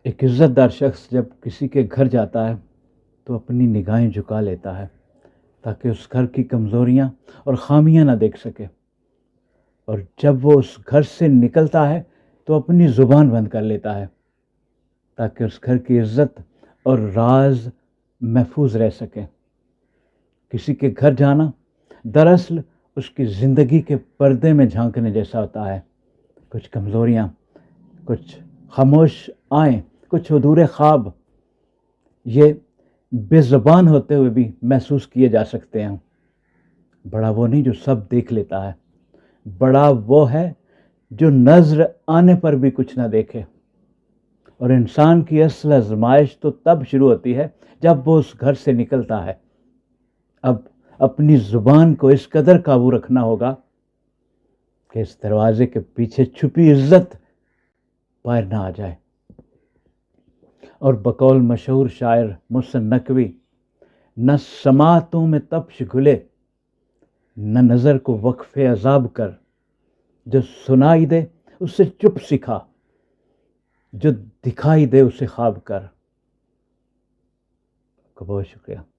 ایک عزت دار شخص جب کسی کے گھر جاتا ہے تو اپنی نگاہیں جھکا لیتا ہے تاکہ اس گھر کی کمزوریاں اور خامیاں نہ دیکھ سکے، اور جب وہ اس گھر سے نکلتا ہے تو اپنی زبان بند کر لیتا ہے تاکہ اس گھر کی عزت اور راز محفوظ رہ سکے۔ کسی کے گھر جانا دراصل اس کی زندگی کے پردے میں جھانکنے جیسا ہوتا ہے۔ کچھ کمزوریاں، کچھ خاموش آئیں، کچھ ادھورے خواب، یہ بے زبان ہوتے ہوئے بھی محسوس کیے جا سکتے ہیں۔ بڑا وہ نہیں جو سب دیکھ لیتا ہے، بڑا وہ ہے جو نظر آنے پر بھی کچھ نہ دیکھے۔ اور انسان کی اصل آزمائش تو تب شروع ہوتی ہے جب وہ اس گھر سے نکلتا ہے۔ اب اپنی زبان کو اس قدر قابو رکھنا ہوگا کہ اس دروازے کے پیچھے چھپی عزت باہر نہ آ جائے۔ اور بقول مشہور شاعر محسن نقوی، نہ سماعتوں میں تپش گھلے، نہ نظر کو وقف عذاب کر، جو سنائی دے اسے چپ سکھا، جو دکھائی دے اسے خواب کر۔ بہت شکریہ۔